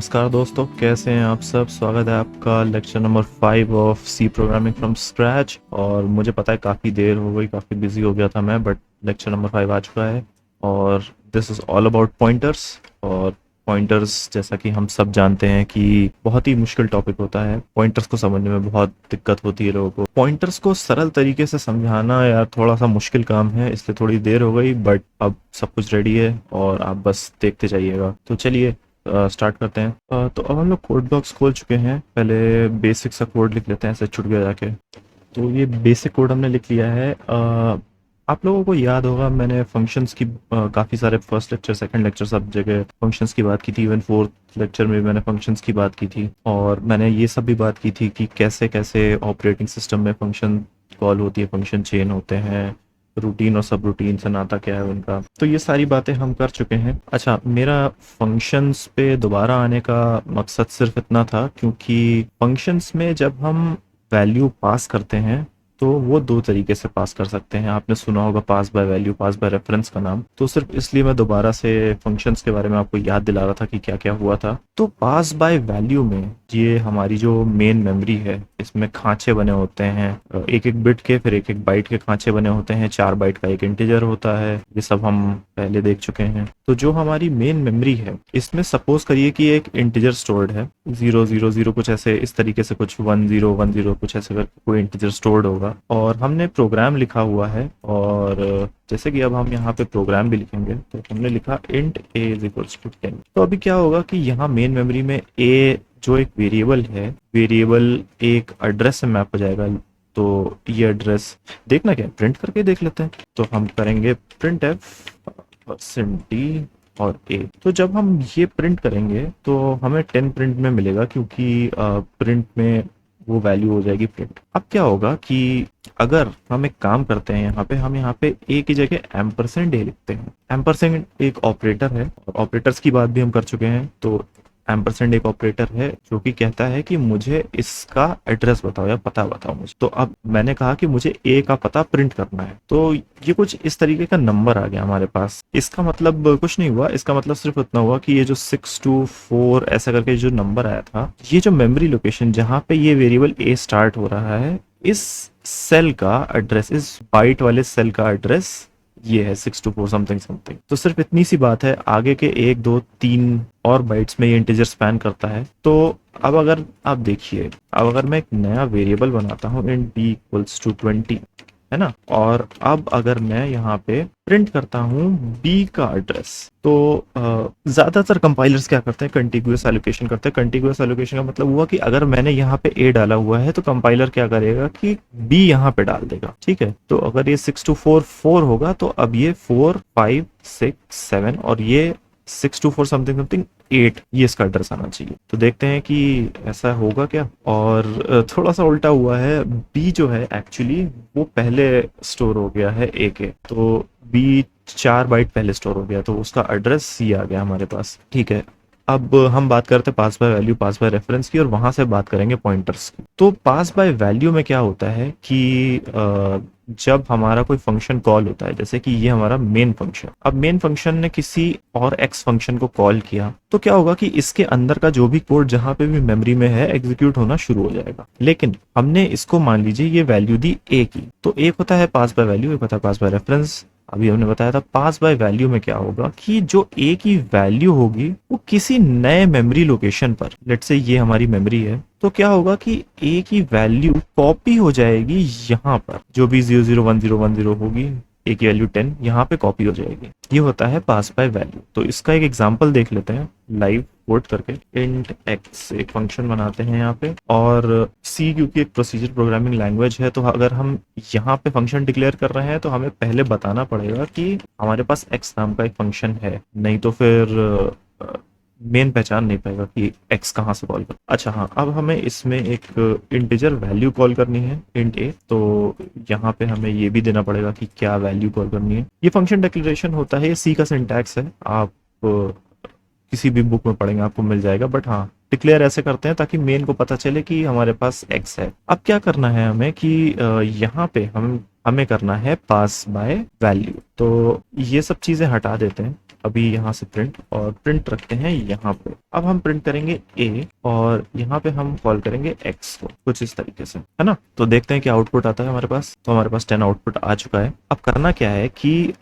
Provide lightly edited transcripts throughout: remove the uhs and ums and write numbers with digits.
नमस्कार दोस्तों, कैसे हैं आप सब। स्वागत है आपका lecture number 5 of C programming from scratch. और मुझे पता है काफ़ी देर हो गई, काफ़ी बिजी हो गया था मैं, बट लेक्चर नंबर 5 आ चुका है। और this is all about pointers. और पॉइंटर्स, जैसा कि हम सब जानते हैं कि बहुत ही मुश्किल टॉपिक होता है। पॉइंटर्स को समझने में बहुत दिक्कत होती है लोगों को। पॉइंटर्स को सरल तरीके से समझाना यार थोड़ा सा मुश्किल काम है, इसलिए थोड़ी देर हो गई, बट अब सब कुछ रेडी है और आप बस देखते जाइएगा। तो चलिए स्टार्ट करते हैं। तो अब हम लोग कोड ब्लॉक्स खोल चुके हैं। पहले बेसिक सा कोड लिख लेते हैं, ऐसे छुट गया जाके। तो ये बेसिक कोड हमने लिख लिया है। आप लोगों को याद होगा, मैंने फंक्शंस की काफ़ी सारे फर्स्ट लेक्चर, सेकंड लेक्चर, सब जगह फंक्शंस की बात की थी। इवन फोर्थ लेक्चर में भी मैंने फंक्शंस की बात की थी। और मैंने ये सब भी बात की थी कि कैसे कैसे ऑपरेटिंग सिस्टम में फंक्शन कॉल होती है, फंक्शन चेन होते हैं, रूटीन और सब रूटीन से नाता क्या है उनका। तो ये सारी बातें हम कर चुके हैं। अच्छा, मेरा फंक्शंस पे दोबारा आने का मकसद सिर्फ इतना था क्योंकि फंक्शंस में जब हम वैल्यू पास करते हैं तो वो दो तरीके से पास कर सकते हैं। आपने सुना होगा pass by value, pass by reference का नाम। तो सिर्फ इसलिए मैं दोबारा से फंक्शंस के बारे में आपको याद दिला रहा था कि क्या क्या हुआ था। तो पास बाय वैल्यू में ये हमारी जो मेन मेमोरी है, इसमें खांचे बने होते हैं एक एक बिट के, फिर एक एक बाइट के खांचे बने होते हैं। 4 बाइट का एक इंटीजर होता है। ये सब हम पहले देख चुके हैं। तो जो हमारी मेन मेमोरी है, इसमें सपोज करिए कि एक इंटीजर स्टोर्ड है, 000 कुछ ऐसे, इस तरीके से कुछ 1010 कुछ ऐसे करके कोई इंटीजर स्टोर्ड होगा। और हमने प्रोग्राम लिखा हुआ है। और जैसे कि अब हम यहाँ पे प्रोग्राम भी लिखेंगे, तो हमने लिखा int a is equals to 10। तो अभी क्या होगा कि यहाँ मेन मेमोरी में a जो एक वेरिएबल है, वेरिएबल एक एड्रेस से मैप हो जाएगा। तो ये एड्रेस देखना क्या है, प्रिंट करके देख लेते हैं। तो हम करेंगे प्रिंट %d और a। तो जब हम ये प्रिंट करेंगे तो हमें 10 प्रिंट में मिलेगा, क्योंकि प्रिंट में वो वैल्यू हो जाएगी प्रिंट। अब क्या होगा कि अगर हम एक काम करते हैं, यहाँ पे हम यहाँ पे a की जगह एम्परसेंड a लिखते हैं। एम्परसेंड एक ऑपरेटर है, और ऑपरेटर्स की बात भी हम कर चुके हैं। तो एम्परसेंड एक ऑपरेटर है जो कि कहता है कि मुझे इसका एड्रेस बताओ या पता बताओ मुझे। तो अब मैंने कहा कि मुझे ए का पता प्रिंट करना है। तो ये कुछ इस तरीके का नंबर आ गया हमारे पास। इसका मतलब कुछ नहीं हुआ, इसका मतलब सिर्फ इतना हुआ कि ये जो 624 ऐसा करके जो नंबर आया था, ये जो मेमोरी लोकेशन जहाँ पे ये वेरिएबल ए स्टार्ट हो रहा है, इस सेल का एड्रेस, इस बाइट वाले सेल का एड्रेस ये है 624 समथिंग समथिंग। तो सिर्फ इतनी सी बात है। आगे के 1 2 3 और बाइट्स में ये इंटीजर स्पैन करता है। तो अब अगर आप देखिए, अब अगर मैं एक नया वेरिएबल बनाता हूँ int b इक्वल्स टू 20, है ना, और अब अगर मैं यहाँ पे प्रिंट करता हूँ b का एड्रेस, तो ज्यादातर कंपाइलर्स क्या करते हैं, कंटिग्यूअस एलोकेशन करते हैं। कंटिग्यूअस एलोकेशन का मतलब हुआ कि अगर मैंने यहाँ पे a डाला हुआ है तो कंपाइलर क्या करेगा कि b यहाँ पे डाल देगा। ठीक है, तो अगर ये 6244 होगा तो अब ये 4 5 6 7 और ये 624 समथिंग समथिंग 8, ये इसका एड्रेस आना चाहिए। तो देखते हैं कि ऐसा होगा क्या। और थोड़ा सा उल्टा हुआ है। बी जो है एक्चुअली वो पहले स्टोर हो गया है ए के, तो बी 4 बाइट पहले स्टोर हो गया, तो उसका एड्रेस सी आ गया हमारे पास। ठीक है, अब हम बात करते हैं pass by value, pass by reference की, और वहां से बात करेंगे पॉइंटर्स की। तो पास बाय वैल्यू में क्या होता है कि जब हमारा कोई फंक्शन कॉल होता है, जैसे कि ये हमारा मेन फंक्शन, अब मेन फंक्शन ने किसी और एक्स फंक्शन को कॉल किया, तो क्या होगा कि इसके अंदर का जो भी कोड जहां पे भी मेमोरी में है एग्जीक्यूट होना शुरू हो जाएगा। लेकिन हमने इसको मान लीजिए ये वैल्यू दी ए की, तो एक होता है पास बाय वैल्यू, एक होता है पास बाय रेफरेंस। अभी हमने बताया था पास बाय वैल्यू में क्या होगा कि जो ए की वैल्यू होगी वो किसी नए मेमोरी लोकेशन पर, लेट्स से ये हमारी मेमोरी है, तो क्या होगा कि ए की वैल्यू कॉपी हो जाएगी यहाँ पर। जो भी 001010 होगी, ए की वैल्यू 10 यहाँ पे कॉपी हो जाएगी। ये होता है पास बाय वैल्यू। तो इसका एक एग्जांपल देख लेते हैं लाइव कोड करके। int x एक फंक्शन बनाते हैं यहाँ पे, और C क्योंकि एक प्रोसीजर प्रोग्रामिंग लैंग्वेज है, तो अगर हम यहाँ पे फंक्शन डिक्लेयर कर रहे हैं तो हमें पहले बताना पड़ेगा कि हमारे पास x नाम का एक फंक्शन है, नहीं तो फिर मेन पहचान नहीं पाएगा कि x कहाँ से कॉल कर। अच्छा हाँ, अब हमें इसमें एक इंटीजर वैल्यू कॉल करनी है int a। तो यहाँ पे हमें ये भी देना पड़ेगा कि क्या वैल्यू कॉल करनी है। ये फंक्शन डिक्लेरेशन होता है, ये C का सिंटैक्स है, आप किसी भी बुक में पढ़ेंगे आपको मिल जाएगा। बट हाँ, डिक्लेयर ऐसे करते हैं ताकि मेन को पता चले कि हमारे पास x है। अब क्या करना है हमें कि यहाँ पे हमें करना है पास बाय वैल्यू। तो ये सब चीजें हटा देते हैं। अभी यहाँ से प्रिंट और प्रिंट रखते हैं यहाँ पे। अब हम प्रिंट करेंगे a और यहाँ पे हम कॉल करेंगे x को, कुछ इस तरीके से, है ना। तो देखते हैं क्या आउटपुट आता है हमारे पास। तो हमारे पास 10 आउटपुट आ चुका है। अब करना क्या है कि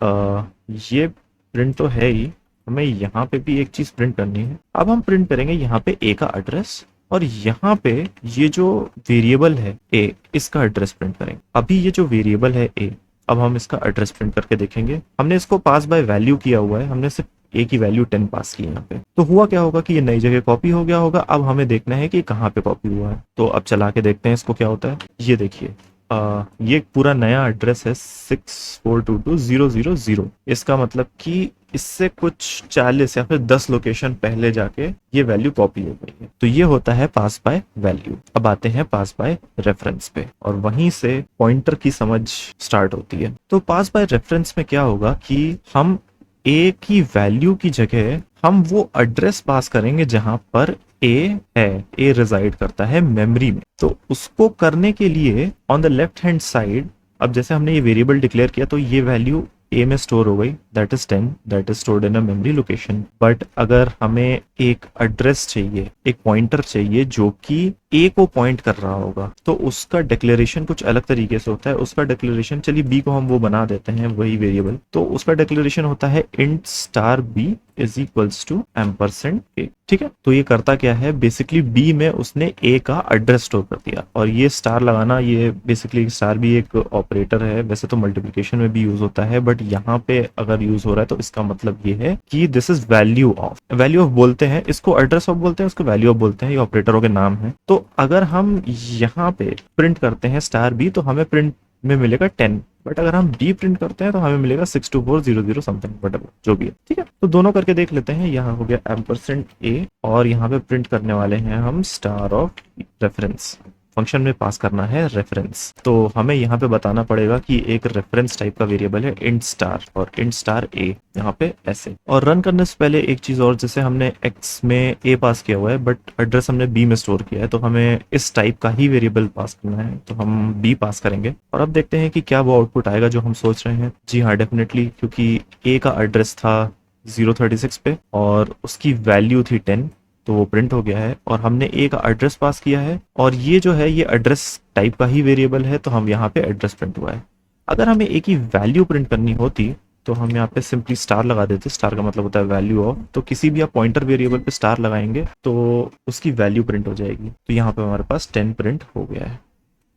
ये प्रिंट तो है ही, हमें यहाँ पे भी एक चीज प्रिंट करनी है। अब हम प्रिंट करेंगे यहाँ पे a का एड्रेस और यहाँ पे ये जो वेरिएबल है a, इसका एड्रेस प्रिंट करेंगे। अभी ये जो वेरिएबल है a, अब हम इसका एड्रेस प्रिंट करके देखेंगे। हमने इसको पास बाय वैल्यू किया हुआ है, हमने सिर्फ a की वैल्यू 10 पास की यहाँ पे। तो हुआ क्या होगा कि ये नई जगह कॉपी हो गया होगा। अब हमें देखना है कि कहाँ पे कॉपी हुआ है। तो अब चला के देखते हैं इसको क्या होता है। ये देखिए, ये पूरा नया एड्रेस है 6422000। इसका मतलब कि इससे कुछ 40 या फिर 10 लोकेशन पहले जाके ये वैल्यू कॉपी हो गई है। तो ये होता है पास बाय वैल्यू। अब आते हैं पास बाय रेफरेंस पे और वहीं से पॉइंटर की समझ स्टार्ट होती है। तो पास बाय रेफरेंस में क्या होगा कि हम a की वैल्यू की जगह हम वो एड्रेस पास करेंगे जहां पर a है, a रिजाइड करता है मेमोरी में। तो उसको करने के लिए on the left hand side, अब जैसे हमने ये वेरिएबल डिक्लेयर किया तो ये वैल्यू a में स्टोर हो गई, that is 10, that is stored in a memory location. But अगर हमें एक एड्रेस चाहिए, एक पॉइंटर चाहिए जो कि a को पॉइंट कर रहा होगा, तो उसका डिक्लेरेशन कुछ अलग तरीके से होता है। उसका डिक्लेरेशन, चलिए b को हम वो बना देते हैं वही वेरिएबल। तो उसका डिक्लेरेशन होता है int star b is equals to ampersand a। ठीक है, तो ये करता क्या है, बेसिकली b में उसने a का एड्रेस स्टोर कर दिया। और ये स्टार लगाना, ये बेसिकली स्टार भी एक ऑपरेटर है, वैसे तो मल्टीप्लिकेशन में भी यूज होता है, बट यहाँ पे अगर यूज हो रहा है तो इसका मतलब ये है कि this is value of. Value of बोलते हैं इसको, एड्रेस ऑफ बोलते हैं उसको, वैल्यू ऑफ बोलते हैं, ये ऑपरेटरों के नाम है। तो अगर हम यहाँ पे प्रिंट करते हैं स्टार b तो हमें प्रिंट में मिलेगा 10, बट अगर हम b प्रिंट करते हैं तो हमें मिलेगा 62400 समथिंग, वटएवर जो भी है। ठीक है, तो दोनों करके देख लेते हैं। यहाँ हो गया एम्परसेंड a और यहाँ पे प्रिंट करने वाले हैं हम स्टार ऑफ रेफरेंस। फंक्शन में पास करना है रेफरेंस। तो हमें यहाँ पे बताना पड़ेगा कि एक रेफरेंस टाइप का वेरिएबल है इंट स्टार और इंट स्टार a, यहाँ पे ऐसे। और रन करने से पहले एक चीज और, जैसे हमने x में a पास किया हुआ है बट एड्रेस हमने b में स्टोर किया है, तो हमें इस टाइप का ही वेरिएबल पास करना है। तो हम b पास करेंगे और अब देखते हैं कि क्या वो आउटपुट आएगा जो हम सोच रहे हैं। जी हाँ, डेफिनेटली, क्योंकि a का एड्रेस था 036 पे और उसकी वैल्यू थी 10, तो वो प्रिंट हो गया है। और हमने a का एड्रेस पास किया है और ये जो है ये एड्रेस टाइप का ही वेरिएबल है, तो हम यहाँ पे एड्रेस प्रिंट हुआ है। अगर हमें a की वैल्यू प्रिंट करनी होती तो हम यहाँ पे सिंपली स्टार लगा देते। स्टार का मतलब होता है वैल्यू ऑफ। तो किसी भी आप पॉइंटर वेरिएबल पे स्टार लगाएंगे तो उसकी वैल्यू प्रिंट हो जाएगी। तो यहाँ पे हमारे पास 10 प्रिंट हो गया है।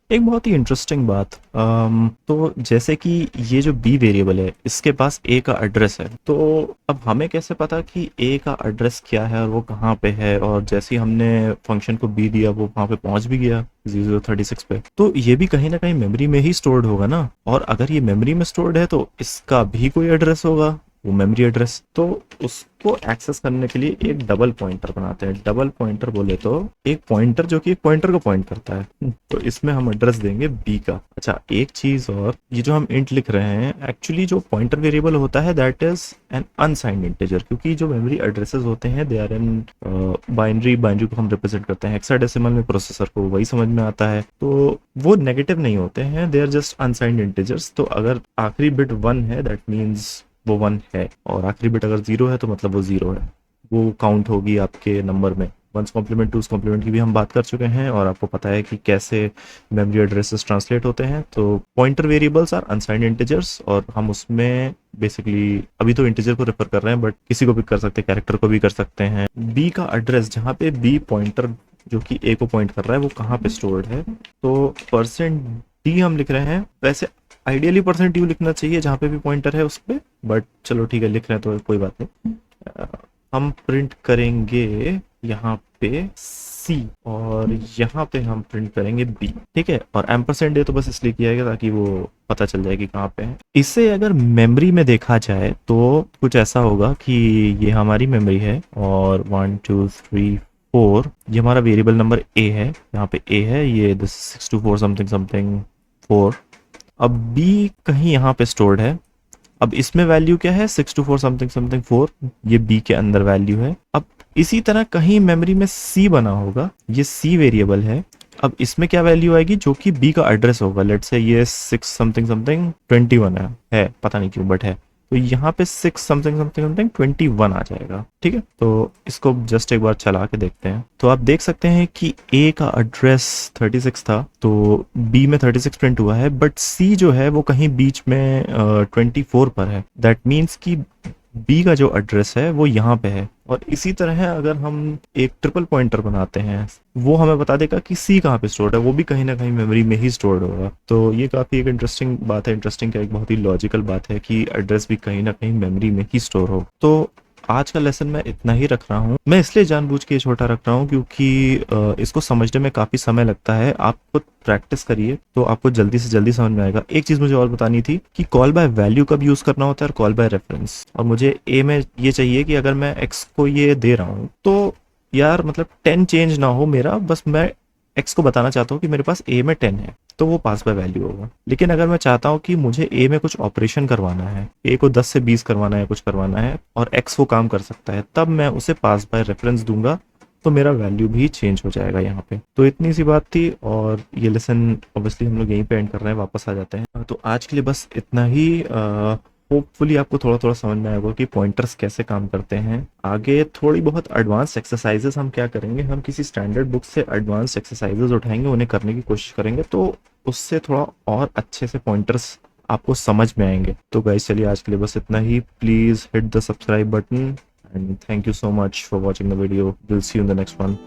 एक बहुत ही इंटरेस्टिंग बात, तो जैसे कि ये जो b वेरिएबल है इसके पास a का एड्रेस है, तो अब हमें कैसे पता कि a का एड्रेस क्या है और वो कहाँ पे है। और जैसे ही हमने फंक्शन को b दिया वो वहाँ पे पहुँच भी गया 036 पे, तो ये भी कहीं ना कहीं मेमोरी में ही स्टोर्ड होगा ना। और अगर ये मेमोरी में स्टोर्ड है तो इसका भी कोई एड्रेस होगा, वो मेमोरी एड्रेस। तो उसको एक्सेस करने के लिए एक डबल पॉइंटर बनाते हैं। डबल पॉइंटर बोले तो एक पॉइंटर जो कि एक पॉइंटर को पॉइंट करता है। तो इसमें हम एड्रेस देंगे b का। अच्छा, एक चीज और, ये जो हम इंट लिख रहे हैं, एक्चुअली जो पॉइंटर वेरिएबल होता है that is an unsigned integer, क्योंकि जो मेमोरी एड्रेसेस होते हैं दे आर इन बाइनरी को हम रिप्रेजेंट करते हैं हेक्साडेसिमल में, प्रोसेसर को वही समझ में आता है। तो वो नेगेटिव नहीं होते हैं, they are just unsigned integers. तो अगर आखिरी बिट 1 है दैट मीन्स वो 1 है, और आखिरी बिट अगर 0 है तो मतलब वो 0 है। वो काउंट होगी आपके नंबर में। 1's कॉम्प्लीमेंट 2's कॉम्प्लीमेंट की भी हम बात कर चुके हैं और आपको पता है कि कैसे मेमोरी एड्रेसेस ट्रांसलेट होते हैं। तो pointer variables are unsigned integers और हम उसमें बेसिकली अभी तो इंटीजर को रेफर कर रहे हैं, बट किसी को भी कर सकते हैं, कैरेक्टर को भी कर सकते हैं। बी का एड्रेस जहाँ पे बी पॉइंटर जो कि ए को पॉइंट कर रहा है वो कहाँ पे स्टोर्ड है, तो %d हम लिख रहे हैं। वैसे आइडियली %u लिखना चाहिए जहाँ पे भी पॉइंटर है उस पर, बट चलो ठीक है, लिख रहे हैं तो कोई बात नहीं। हम प्रिंट करेंगे यहाँ पे c और यहाँ पे हम प्रिंट करेंगे b। ठीक है, और %a तो बस इसलिए किया गया ताकि वो पता चल जाए कि कहाँ पे है। इसे अगर मेमोरी में देखा जाए तो कुछ ऐसा होगा कि ये हमारी मेमोरी है और 1 2 3 4 ये हमारा वेरिएबल नंबर a है, यहाँ पे a है, ये 624 समथिंग समथिंग 4। अब b कहीं यहाँ पे स्टोर्ड है। अब इसमें वैल्यू क्या है, 624 समथिंग समथिंग 4, ये b के अंदर वैल्यू है। अब इसी तरह कहीं मेमोरी में c बना होगा, ये c वेरिएबल है। अब इसमें क्या वैल्यू आएगी, जो कि b का एड्रेस होगा। लेट्स से ये 6 समथिंग समथिंग 21 है, पता नहीं क्यों बट है। तो यहाँ पे 6 समथिंग समथिंग समथिंग 21 आ जाएगा। ठीक है, तो इसको जस्ट एक बार चला के देखते हैं। तो आप देख सकते हैं कि ए का एड्रेस 36 था, तो बी में 36 प्रिंट हुआ है, बट सी जो है वो कहीं बीच में 24 पर है। दैट मीन्स कि बी का जो एड्रेस है वो यहाँ पे है। और इसी तरह अगर हम एक ट्रिपल पॉइंटर बनाते हैं, वो हमें बता देगा कि सी कहाँ पे स्टोर्ड है, वो भी कहीं ना कहीं मेमोरी में ही स्टोर्ड होगा। तो ये काफ़ी एक इंटरेस्टिंग बात है, इंटरेस्टिंग क्या, एक बहुत ही लॉजिकल बात है कि एड्रेस भी कहीं ना कहीं मेमोरी में ही स्टोर हो। तो आज का लेसन मैं इतना ही रख रहा हूँ। मैं इसलिए जानबूझ के ये छोटा रख रहा हूँ क्योंकि इसको समझने में काफ़ी समय लगता है। आप खुद प्रैक्टिस करिए तो आपको जल्दी से जल्दी समझ में आएगा। एक चीज़ मुझे और बतानी थी कि कॉल बाय वैल्यू कब यूज़ करना होता है और कॉल बाय रेफरेंस। और मुझे ए में ये चाहिए कि अगर मैं एक्स को ये दे रहा हूँ तो यार मतलब 10 चेंज ना हो मेरा, बस मैं एक्स को बताना चाहता हूँ कि मेरे पास ए में 10 है, तो वो पास बाय वैल्यू होगा। लेकिन अगर मैं चाहता हूँ कि मुझे ए में कुछ ऑपरेशन करवाना है, ए को 10 से 20 करवाना है, कुछ करवाना है, और एक्स वो काम कर सकता है, तब मैं उसे पास बाय रेफरेंस दूंगा, तो मेरा वैल्यू भी चेंज हो जाएगा यहाँ पे। तो इतनी सी बात थी, और ये लेसन ऑब्वियसली हम लोग यहीं पे एंड कर रहे हैं, वापस आ जाते हैं। तो आज के लिए बस इतना ही। होपफुली आपको थोड़ा थोड़ा समझ में आएगा कि पॉइंटर्स कैसे काम करते हैं। आगे थोड़ी बहुत एडवांस एक्सरसाइजेस हम क्या करेंगे, हम किसी स्टैंडर्ड बुक से एडवांस एक्सरसाइजेस उठाएंगे, उन्हें करने की कोशिश करेंगे, तो उससे थोड़ा और अच्छे से पॉइंटर्स आपको समझ में आएंगे। तो गाइस चलिए आज के लिए बस इतना ही। Please hit the subscribe button and thank you so much for watching the video. Will see you in the next one.